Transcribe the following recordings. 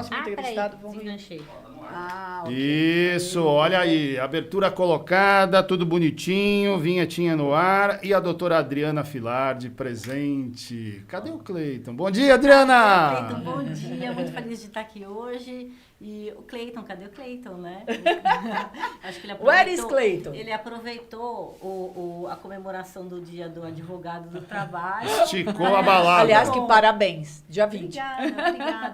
próximo entrevistado... Desenganchei. Okay. Isso, olha aí, abertura colocada, tudo bonitinho, vinhetinha no ar e a doutora Adriana Filardi presente. Cadê o Cleiton? Bom dia, Adriana! Cleiton, bom dia, muito feliz de estar aqui hoje. E o Cleiton, cadê o Cleiton, né? Acho que ele aproveitou, Where is Cleiton? Ele aproveitou a comemoração do dia do advogado do trabalho. Esticou a balada. Aliás, que parabéns, dia 20.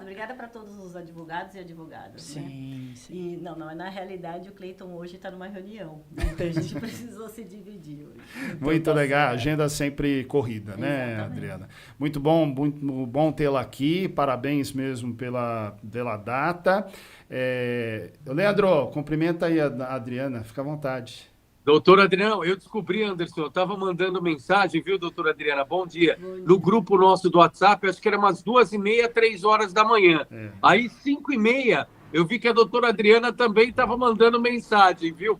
Obrigada para todos os advogados e advogadas. Sim, né? sim. E, não, na realidade o Cleiton hoje está numa reunião. Então a gente precisou se dividir hoje. Muito legal, agenda sempre corrida, né, Exatamente. Adriana? Muito bom tê-la aqui, parabéns mesmo pela data. Leandro, cumprimenta aí a Adriana, fica à vontade. Doutora Adriana, eu descobri, Anderson, eu estava mandando mensagem, viu, doutora Adriana? Bom dia. No grupo nosso do WhatsApp, acho que era umas 2h30, 3 horas da manhã. Aí, 5h30, eu vi que a doutora Adriana também estava mandando mensagem, viu?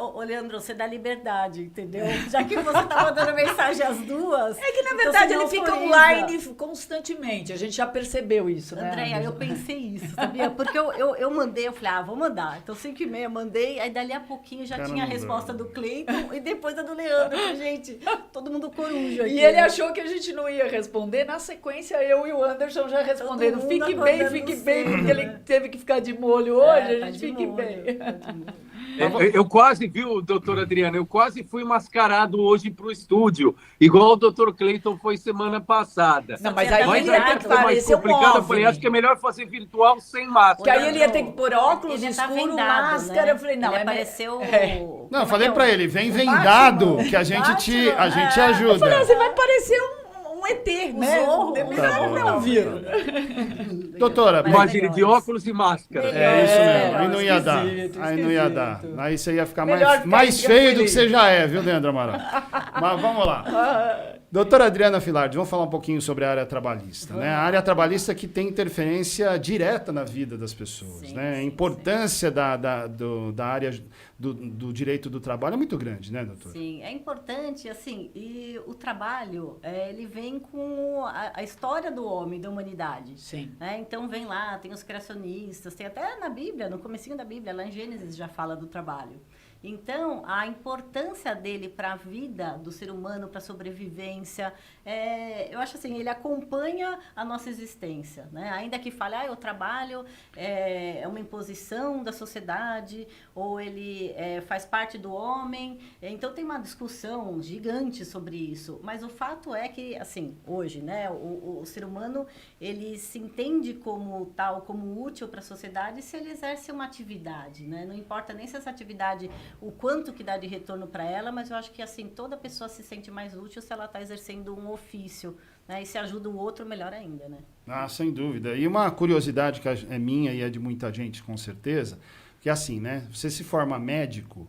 Ô, Leandro, você dá liberdade, entendeu? Já que você tá mandando mensagem às duas... É que, na então verdade, você ele fica autoriza. online constantemente. A gente já percebeu isso, né? Andréia, eu pensei isso, sabia? Porque eu mandei, eu falei, vou mandar. Então, 5h30, mandei. Aí, dali a pouquinho, já tinha a resposta do Cleiton e depois a do Leandro. Eu falei, gente, todo mundo coruja aqui. E ele achou que a gente não ia responder. Na sequência, eu e o Anderson já respondendo. Fique bem, porque ele teve que ficar de molho hoje. A gente fique bem. Eu quase, viu, doutora Adriana, eu quase fui mascarado hoje para o estúdio, igual o doutor Cleiton foi semana passada. Não, mas aí ele ia ter que parecer um complicado, eu falei, OVNI. acho que é melhor fazer virtual sem máscara. Porque aí ele ia ter que pôr óculos Ele tá escuro, vendado, máscara. né? Eu falei, não, ele é apareceu... Não, eu falei pra ele, vem vendado, que a gente te ajuda. Eu falei, você vai parecer um ET, né? Zorro. Não viram. Doutora, Imagine, de óculos e máscara. É isso mesmo, aí não ia dar. esquisito, Aí não ia dar. esquisito. Aí você ia ficar Melhor ficar mais em feio do que Campo você já é, viu, Leandro Amaral? Mas vamos lá. Doutora Adriana Filardi, vamos falar um pouquinho sobre a área trabalhista, né? A área trabalhista que tem interferência direta na vida das pessoas, Sim, né? A sim, importância da área do direito do trabalho é muito grande, né, doutora? Sim, é importante, assim, e o trabalho, ele vem com a história do homem, da humanidade. Sim. Né? Então, vem lá, tem os criacionistas, tem até na Bíblia, no comecinho da Bíblia, lá em Gênesis já fala do trabalho. Então, a importância dele para a vida do ser humano, para a sobrevivência, eu acho assim, ele acompanha a nossa existência, né? Ainda que fale, o trabalho é uma imposição da sociedade, ou ele faz parte do homem. Então, tem uma discussão gigante sobre isso. Mas o fato é que, assim, hoje, né, o ser humano, ele se entende como tal, como útil para a sociedade se ele exerce uma atividade, né? Não importa nem se essa atividade... o quanto que dá de retorno para ela, mas eu acho que assim toda pessoa se sente mais útil se ela está exercendo um ofício, né? E se ajuda o outro, melhor ainda, né? Ah, sem dúvida. E uma curiosidade que é minha e é de muita gente, com certeza, que é assim, né? Você se forma médico,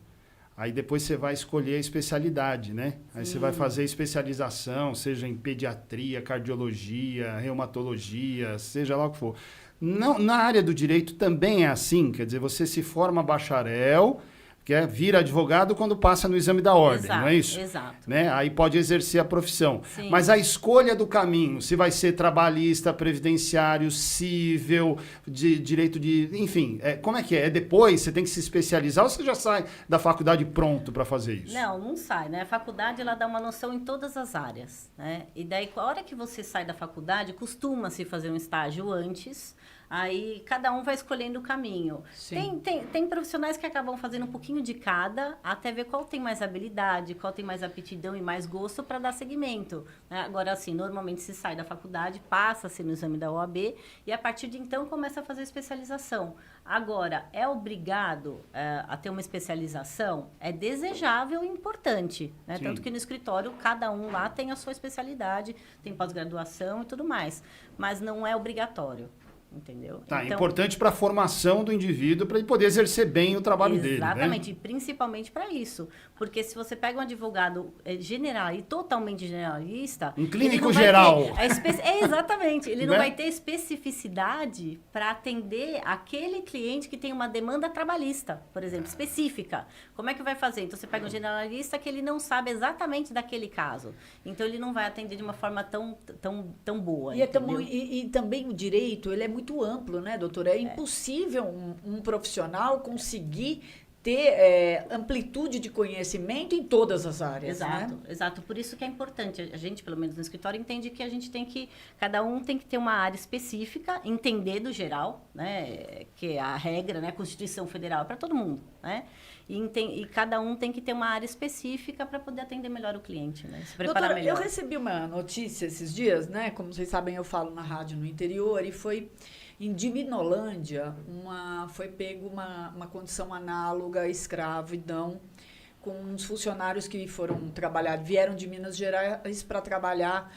aí depois você vai escolher a especialidade, né? Aí você vai fazer especialização, seja em pediatria, cardiologia, reumatologia, seja lá o que for. Não, na área do direito também é assim, quer dizer, você se forma bacharel, que vira advogado quando passa no exame da ordem, Exato, não é isso? Exato. Né? Aí pode exercer a profissão. Sim. Mas a escolha do caminho, se vai ser trabalhista, previdenciário, cível, de direito de... Enfim, como é que é? É depois? Você tem que se especializar ou você já sai da faculdade pronto para fazer isso? Não sai, né? A faculdade, ela dá uma noção em todas as áreas, né? E daí, a hora que você sai da faculdade, costuma-se fazer um estágio antes... Aí cada um vai escolhendo o caminho. Tem profissionais que acabam fazendo um pouquinho de cada, até ver qual tem mais habilidade, qual tem mais aptidão e mais gosto para dar seguimento. Né? Agora, assim, normalmente se sai da faculdade, passa-se no exame da OAB e a partir de então começa a fazer especialização. Agora, é obrigado a ter uma especialização? É desejável e importante. Né? Tanto que no escritório, cada um lá tem a sua especialidade, tem pós-graduação e tudo mais. Mas não é obrigatório. Entendeu? Tá, então, importante para a formação do indivíduo, para ele poder exercer bem o trabalho dele, né? Exatamente, e principalmente para isso. Porque se você pega um advogado general e totalmente generalista... Um clínico geral. Exatamente, ele não Né? vai ter especificidade para atender aquele cliente que tem uma demanda trabalhista, por exemplo, específica. Como é que vai fazer? Então, você pega um generalista que ele não sabe exatamente daquele caso. Então, ele não vai atender de uma forma tão boa, E entendeu? também o direito, ele é muito muito amplo, né, doutora? É impossível um profissional conseguir ter amplitude de conhecimento em todas as áreas, Exato, né? exato. Por isso que é importante. A gente, pelo menos no escritório, entende que a gente tem que... Cada um tem que ter uma área específica, entender do geral, né? Que é a regra, né? A Constituição Federal é para todo mundo, né? E cada um tem que ter uma área específica para poder atender melhor o cliente, né? Se preparar Doutora, melhor. eu recebi uma notícia esses dias, né? Como vocês sabem, eu falo na rádio no interior, e foi em Divinolândia, foi pego uma condição análoga à escravidão, com uns funcionários que vieram de Minas Gerais para trabalhar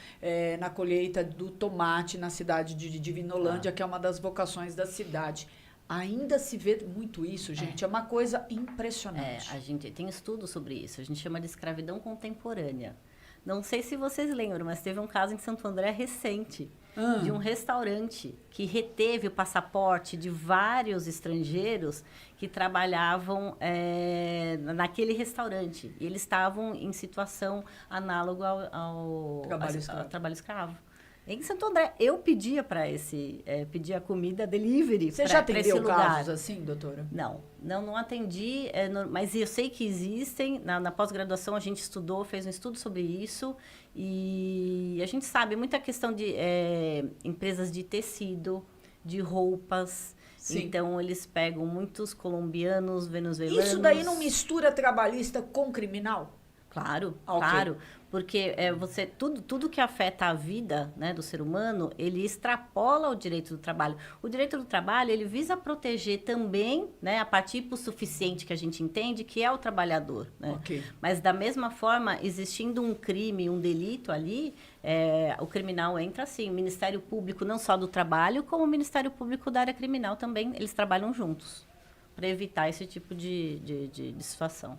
na colheita do tomate na cidade de Divinolândia, que é uma das vocações da cidade. Ainda se vê muito isso, gente. É uma coisa impressionante. A gente tem estudo sobre isso. A gente chama de escravidão contemporânea. Não sei se vocês lembram, mas teve um caso em Santo André recente, de um restaurante que reteve o passaporte de vários estrangeiros que trabalhavam naquele restaurante. E eles estavam em situação análoga ao trabalho escravo. Em Santo André, eu pedia para pedia comida delivery. Você já atendeu casos assim, doutora? Não atendi, mas eu sei que existem. Na pós-graduação a gente estudou, fez um estudo sobre isso, e a gente sabe muita questão de empresas de tecido, de roupas. Sim. Então, eles pegam muitos colombianos, venezuelanos. Isso daí não mistura trabalhista com criminal? Claro, claro. Porque tudo que afeta a vida, né, do ser humano, ele extrapola o direito do trabalho. O direito do trabalho, ele visa proteger também, né, a parte hipossuficiente que a gente entende, que é o trabalhador. Né? Mas, da mesma forma, existindo um crime, um delito ali, o criminal entra assim. O Ministério Público, não só do trabalho, como o Ministério Público da área criminal também, eles trabalham juntos para evitar esse tipo de situação.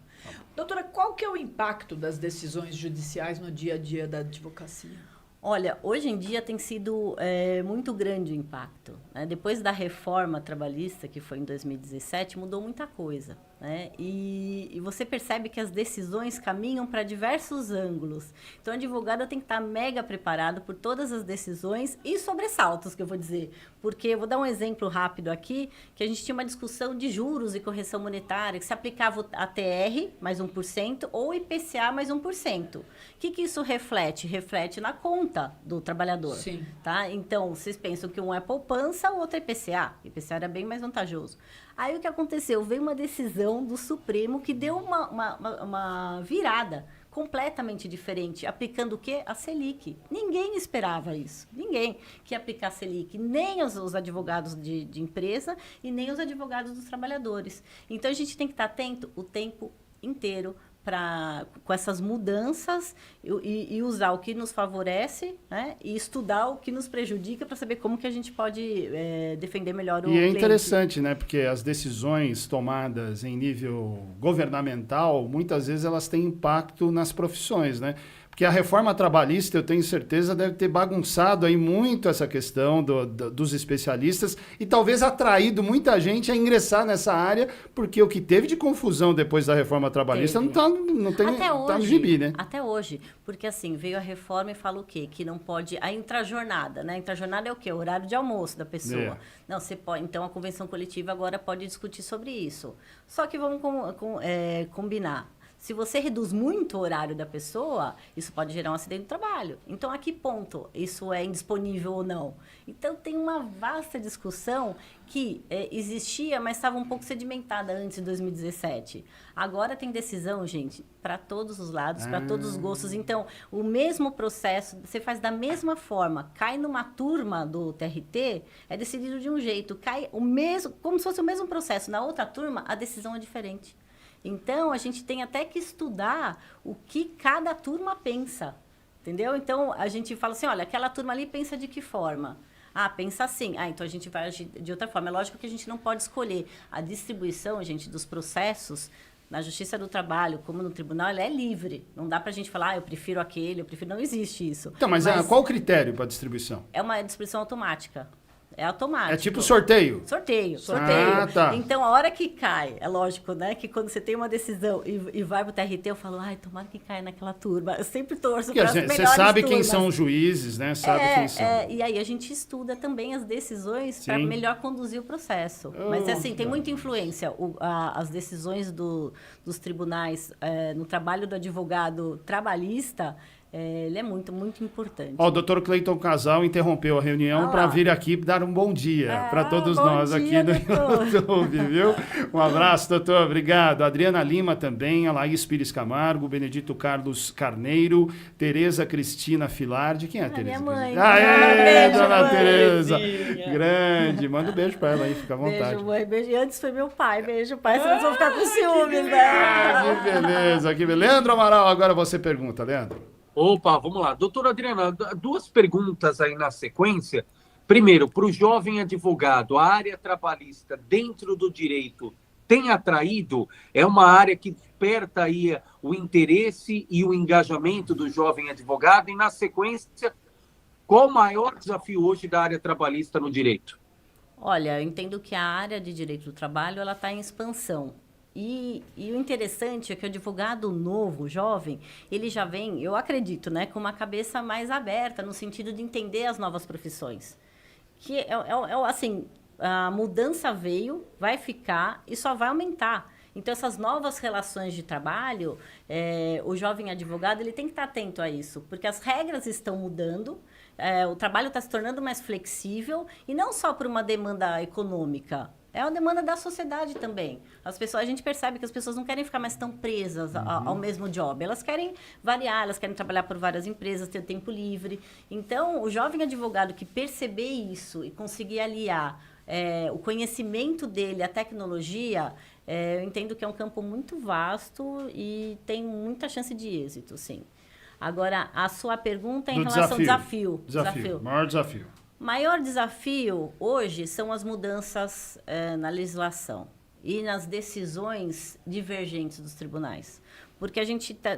Doutora, qual que é o impacto das decisões judiciais no dia a dia da advocacia? Olha, hoje em dia tem sido muito grande o impacto. Né? Depois da reforma trabalhista, que foi em 2017, mudou muita coisa. Né? E você percebe que as decisões caminham para diversos ângulos. Então, o advogado tem que estar mega preparado por todas as decisões e sobressaltos, que eu vou dizer. Porque, eu vou dar um exemplo rápido aqui, que a gente tinha uma discussão de juros e correção monetária, que se aplicava a TR mais 1% ou IPCA mais 1%. O que isso reflete? Reflete na conta do trabalhador. Sim. Tá? Então, vocês pensam que um é poupança, o outro é IPCA. IPCA era bem mais vantajoso. Aí, o que aconteceu? Veio uma decisão do Supremo que deu uma virada completamente diferente, aplicando o quê? A Selic. Ninguém esperava isso. Ninguém que ia aplicar a Selic, nem os advogados de empresa e nem os advogados dos trabalhadores. Então, a gente tem que estar atento o tempo inteiro com essas mudanças e usar o que nos favorece, né? E estudar o que nos prejudica para saber como que a gente pode defender melhor o cliente. E é interessante, né? Porque as decisões tomadas em nível governamental, muitas vezes elas têm impacto nas profissões, né? Porque a reforma trabalhista, eu tenho certeza, deve ter bagunçado aí muito essa questão dos especialistas e talvez atraído muita gente a ingressar nessa área, porque o que teve de confusão depois da reforma trabalhista não tá no gibi, né? Até hoje. Porque assim, veio a reforma e fala o quê? Que não pode... A intrajornada, né? A intrajornada é o quê? O horário de almoço da pessoa. Não, você pode... Então, a convenção coletiva agora pode discutir sobre isso. Só que vamos combinar. Se você reduz muito o horário da pessoa, isso pode gerar um acidente de trabalho. Então, a que ponto isso é indisponível ou não? Então, tem uma vasta discussão que existia, mas estava um pouco sedimentada antes de 2017. Agora tem decisão, gente, para todos os lados, para todos os gostos. Então, o mesmo processo, você faz da mesma forma. Cai numa turma do TRT, é decidido de um jeito. Cai como se fosse o mesmo processo. Na outra turma, a decisão é diferente. Então, a gente tem até que estudar o que cada turma pensa, entendeu? Então, a gente fala assim, olha, aquela turma ali pensa de que forma? Ah, pensa assim. Ah, então a gente vai agir de outra forma. É lógico que a gente não pode escolher. A distribuição, gente, dos processos na Justiça do Trabalho, como no tribunal, ela é livre. Não dá pra gente falar, eu prefiro aquele, eu prefiro... Não existe isso. Então, mas qual o critério para distribuição? É uma distribuição automática. É automático. É tipo sorteio? Sorteio. Ah, tá. Então, a hora que cai, é lógico, né? Que quando você tem uma decisão e vai pro TRT, eu falo, ai, tomara que caia naquela turma. Eu sempre torço para as melhores Você sabe turmas. quem são os juízes, né? Sabe quem são. E aí a gente estuda também as decisões para melhor conduzir o processo. Mas, assim, tem muita influência. As decisões dos tribunais no trabalho do advogado trabalhista, ele é muito, muito importante. Ó, o doutor Cleiton Casal interrompeu a reunião para vir aqui dar um bom dia para todos nós aqui no YouTube, viu? Um abraço, doutor, obrigado. Adriana Lima também, a Laís Pires Camargo, Benedito Carlos Carneiro, Tereza Cristina Filardi. Quem é a Tereza? Minha mãe. Aê, Beijo, dona mãe. Tereza. Grande. Manda um beijo para ela aí, fica à vontade. Beijo, mãe. Beijo. E antes foi meu pai. Beijo, pai. Senão vocês vão ficar com ciúmes, né? Que beleza, que beleza. Leandro Amaral, agora você pergunta, Leandro. Opa, vamos lá. Doutora Adriana, duas perguntas aí na sequência. Primeiro, para o jovem advogado, a área trabalhista dentro do direito tem atraído? É uma área que desperta aí o interesse e o engajamento do jovem advogado? E na sequência, qual o maior desafio hoje da área trabalhista no direito? Olha, eu entendo que a área de direito do trabalho ela está em expansão. E o interessante é que o advogado novo, jovem, ele já vem, eu acredito, né, com uma cabeça mais aberta, no sentido de entender as novas profissões. Que assim, a mudança veio, vai ficar e só vai aumentar. Então, essas novas relações de trabalho, o jovem advogado ele tem que estar atento a isso, porque as regras estão mudando, o trabalho está se tornando mais flexível, e não só por uma demanda econômica, é uma demanda da sociedade também. A gente percebe que as pessoas não querem ficar mais tão presas ao mesmo job. Elas querem variar, elas querem trabalhar por várias empresas, ter tempo livre. Então, o jovem advogado que perceber isso e conseguir aliar o conhecimento dele à tecnologia, eu entendo que é um campo muito vasto e tem muita chance de êxito, sim. Agora, a sua pergunta em relação ao desafio. Maior desafio. Maior desafio hoje são as mudanças na legislação e nas decisões divergentes dos tribunais. Porque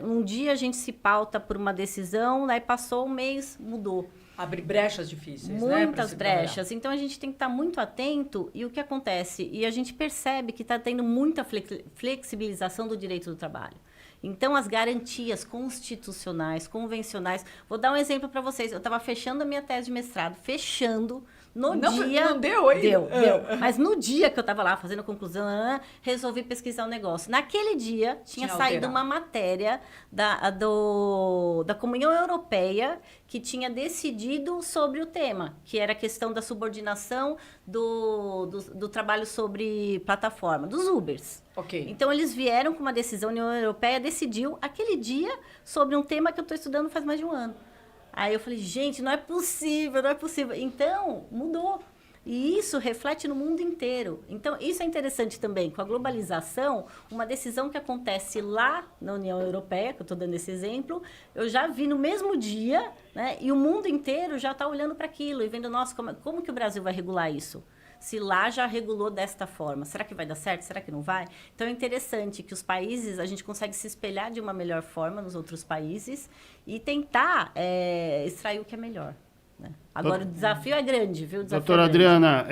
um dia a gente se pauta por uma decisão, daí passou um mês, mudou. Abre brechas difíceis, Muitas brechas. Então, a gente tem que estar muito atento. E o que acontece? E a gente percebe que está tendo muita flexibilização do direito do trabalho. Então, as garantias constitucionais, convencionais... Vou dar um exemplo para vocês. Eu estava fechando a minha tese de mestrado. Não deu ainda? Deu. Mas no dia que eu estava lá fazendo a conclusão, resolvi pesquisar um negócio. Naquele dia, tinha saído uma matéria da Comunhão Europeia que tinha decidido sobre o tema, que era a questão da subordinação do trabalho sobre plataforma, dos Ubers. Ok. Então, eles vieram com uma decisão, a União Europeia decidiu aquele dia sobre um tema que eu estou estudando faz mais de um ano. Aí eu falei, gente, não é possível. Então, mudou. E isso reflete no mundo inteiro. Então, isso é interessante também. Com a globalização, uma decisão que acontece lá na União Europeia, que eu estou dando esse exemplo, eu já vi no mesmo dia, né? E o mundo inteiro já está olhando para aquilo e vendo, nossa, como que o Brasil vai regular isso? Se lá já regulou desta forma, será que vai dar certo? Será que não vai? Então, é interessante que os países, a gente consegue se espelhar de uma melhor forma nos outros países e tentar extrair o que é melhor. Né? Agora, o desafio é grande, viu? Doutora Adriana,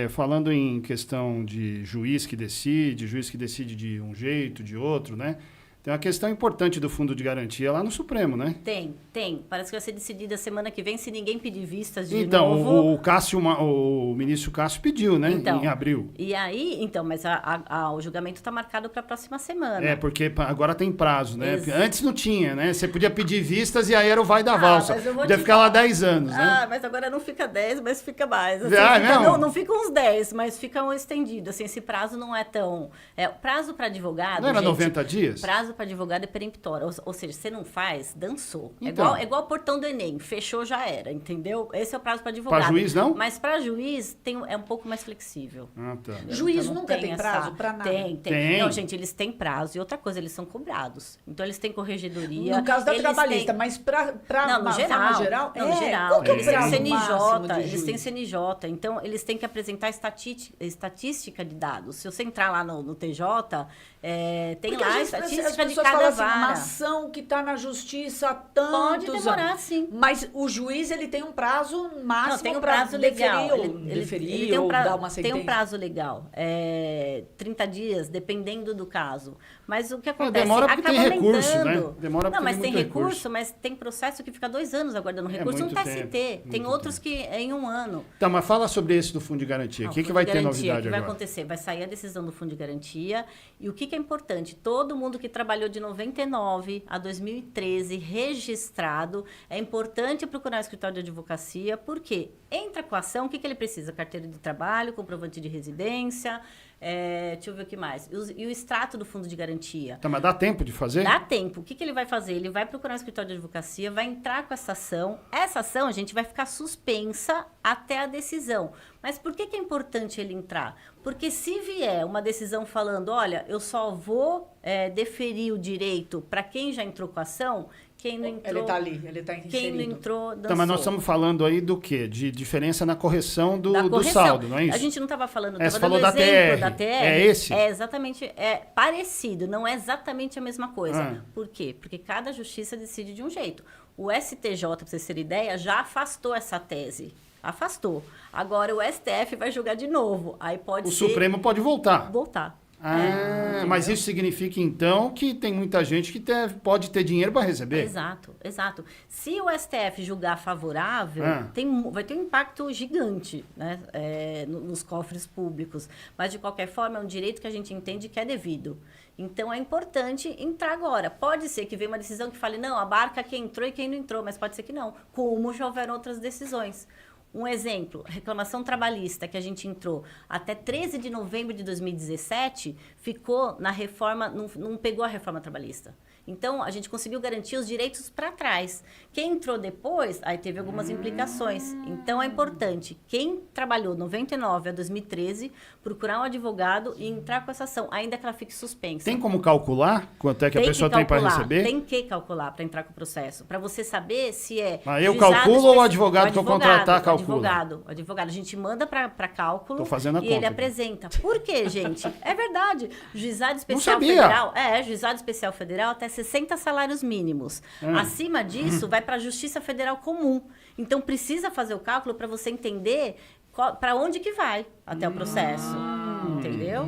falando em questão de juiz que decide de um jeito, de outro, né? Tem uma questão importante do fundo de garantia lá no Supremo, né? Tem. Parece que vai ser decidida semana que vem, se ninguém pedir vistas de novo. Então, o ministro Cássio pediu, né? Em abril. E aí, mas o julgamento está marcado para a próxima semana. Porque agora tem prazo, né? Antes não tinha, né? Você podia pedir vistas e aí era o vai da valsa. Podia ficar lá 10 anos, né? Mas agora não fica 10, mas fica mais. Assim, não fica uns 10, mas fica um estendido. Assim, esse prazo não é tão... prazo para advogado, não era 90 dias? Prazo para advogado é peremptório, ou seja, você não faz, dançou. Então. É igual o portão do Enem, fechou, já era, entendeu? Esse é o prazo para advogado. Para juiz, não? Mas para juiz é um pouco mais flexível. Tá. Juiz então, nunca tem prazo para nada? Tem. Não, gente, eles têm prazo e outra coisa, eles são cobrados. Então, eles têm corregedoria. No caso da trabalhista, mas para no geral? No geral. Eles têm CNJ, eles têm CNJ. Então, eles têm que apresentar estatística de dados. Se você entrar lá no TJ, tem lá a estatística. específica de pessoas cada falam assim, uma vara. ação que está na justiça há tantos Pode demorar, anos. sim. Mas o juiz, ele tem um prazo máximo Não, tem um para prazo legal. deferir tem um ou prazo, dar uma sentença. tem um prazo legal. 30 dias, dependendo do caso. Mas o que acontece? Demora porque tem recurso, né? aumentando. Demora porque não, mas tem muito recurso, mas tem processo que fica 2 anos aguardando recurso. muito Não TST. tempo, Tem muito outros que é em 1 ano. Tá, mas fala sobre esse do Fundo de Garantia. O que vai ter novidade O que agora? vai acontecer? Vai sair a decisão do Fundo de Garantia. E o que é importante? Todo mundo que trabalhou de 99 a 2013 registrado, é importante procurar o escritório de advocacia, porque entra com a ação, o que ele precisa? Carteira de trabalho, comprovante de residência, deixa eu ver o que mais. E o extrato do Fundo de Garantia. Tá, mas dá tempo de fazer? Dá tempo. O que ele vai fazer? Ele vai procurar um escritório de advocacia, vai entrar com essa ação. Essa ação, gente, vai ficar suspensa até a decisão. Mas por que é importante ele entrar? Porque se vier uma decisão falando, olha, eu só vou deferir o direito para quem já entrou com a ação, quem não entrou... Ele está ali, ele está inserido. Quem não entrou, dançou. Tá, mas nós estamos falando aí do quê? De diferença na correção do correção. saldo, não é isso? A gente não estava falando, você estava falou dando da exemplo TR. da TR. É esse? É exatamente, parecido, não é exatamente a mesma coisa. Ah. Por quê? Porque cada justiça decide de um jeito. O STJ, para vocês terem ideia, já afastou essa tese. Afastou. Agora o STF vai julgar de novo. Aí pode O Supremo pode voltar. voltar. Mas isso significa, então, que tem muita gente que pode ter dinheiro para receber? Exato, exato. Se o STF julgar favorável, vai ter um impacto gigante, né, nos cofres públicos. Mas, de qualquer forma, é um direito que a gente entende que é devido. Então, é importante entrar agora. Pode ser que venha uma decisão que fale, não, abarca quem entrou e quem não entrou, mas pode ser que não. Como já houveram outras decisões. Um exemplo, reclamação trabalhista que a gente entrou até 13 de novembro de 2017, ficou na reforma, não pegou a reforma trabalhista. Então, a gente conseguiu garantir os direitos para trás. Quem entrou depois, aí teve algumas implicações. Então, é importante, quem trabalhou 99 a 2013, procurar um advogado e entrar com essa ação, ainda que ela fique suspensa. Tem como calcular quanto é que a pessoa tem para receber? Tem que calcular para entrar com o processo. Para você saber se é... eu calculo ou o advogado que eu contratar calcula? O advogado. A gente manda para cálculo. Tô fazendo a e conta ele aqui. apresenta. Por quê, gente? É verdade. Juizado Especial sabia. Federal... Juizado Especial Federal até 60 salários mínimos. Acima disso, vai para a Justiça Federal Comum. Então, precisa fazer o cálculo para você entender para onde que vai até o processo. Entendeu?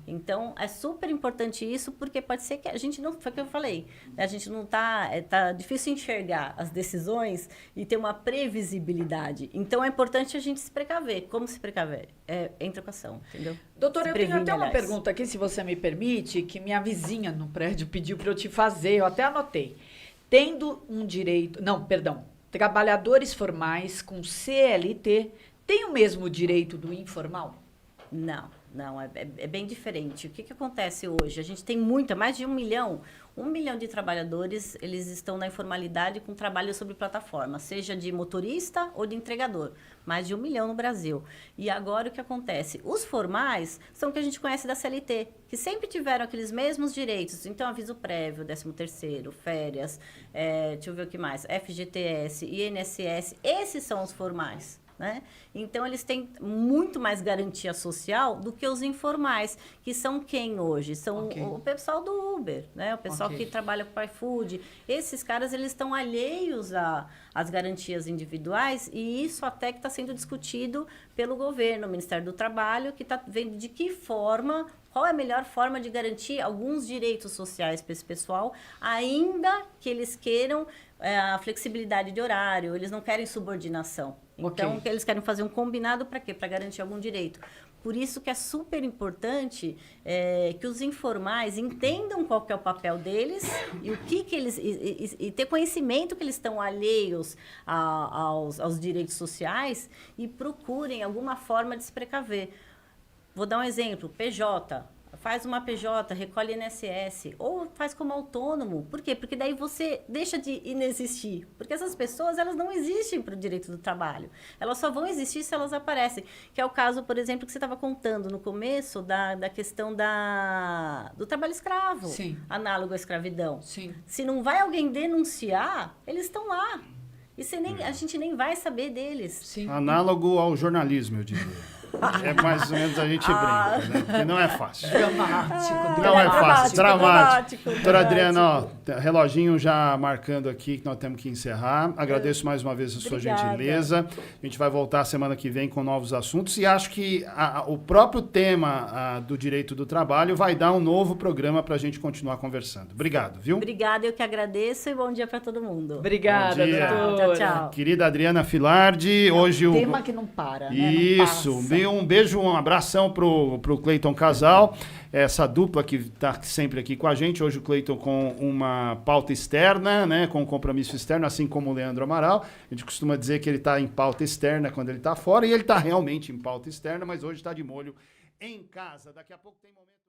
Então, é super importante isso, porque pode ser que a gente não... Foi o que eu falei. A gente não tá difícil enxergar as decisões e ter uma previsibilidade. Então, é importante a gente se precaver. Como se precaver? Entra com ação, entendeu? Doutora, eu tenho até uma pergunta aqui, se você me permite, que minha vizinha no prédio pediu para eu te fazer, eu até anotei. Tendo um direito... Não, perdão. Trabalhadores formais com CLT têm o mesmo direito do informal? Não, é bem diferente. O que acontece hoje? A gente tem mais de 1 milhão. 1 milhão de trabalhadores, eles estão na informalidade com trabalho sobre plataforma, seja de motorista ou de entregador. Mais de 1 milhão no Brasil. E agora o que acontece? Os formais são o que a gente conhece da CLT, que sempre tiveram aqueles mesmos direitos. Então, aviso prévio, 13º, férias, deixa eu ver o que mais, FGTS, INSS, esses são os formais. Né? Então, eles têm muito mais garantia social do que os informais, que são quem hoje? São o pessoal do Uber, né? O pessoal que trabalha com o iFood. Esses caras, eles estão alheios às garantias individuais, e isso até que está sendo discutido pelo governo, o Ministério do Trabalho, que está vendo de que forma... Qual é a melhor forma de garantir alguns direitos sociais para esse pessoal, ainda que eles queiram a flexibilidade de horário, eles não querem subordinação. Então, eles querem fazer um combinado para quê? Para garantir algum direito. Por isso que é super importante que os informais entendam qual que é o papel deles e o que eles... E ter conhecimento que eles estão alheios aos direitos sociais e procurem alguma forma de se precaver. Vou dar um exemplo, PJ, faz uma PJ, recolhe INSS, ou faz como autônomo. Por quê? Porque daí você deixa de inexistir. Porque essas pessoas, elas não existem para o direito do trabalho. Elas só vão existir se elas aparecem. Que é o caso, por exemplo, que você estava contando no começo da questão do trabalho escravo. Sim. Análogo à escravidão. Sim. Se não vai alguém denunciar, eles estão lá. E a gente nem vai saber deles. Sim. Análogo ao jornalismo, eu diria. É mais ou menos a gente brinca, né? Porque não é fácil. Dramático. Não é fácil, dramático. dramático. Doutora Adriana, ó, reloginho já marcando aqui que nós temos que encerrar. Agradeço mais uma vez a sua gentileza. A gente vai voltar semana que vem com novos assuntos e acho que o próprio tema do direito do trabalho vai dar um novo programa para a gente continuar conversando. Obrigado, viu? Obrigada, eu que agradeço e bom dia para todo mundo. Obrigada, Bom dia. doutora. Tchau, tchau. Querida Adriana Filardi, hoje o... Tema que não para, né? Isso, Não passa. um beijo, um abração pro Cleiton Casal, essa dupla que está sempre aqui com a gente. Hoje o Cleiton com uma pauta externa, né, com um compromisso externo, assim como o Leandro Amaral. A gente costuma dizer que ele está em pauta externa quando ele está fora, e ele está realmente em pauta externa, mas hoje está de molho em casa. Daqui a pouco tem momento...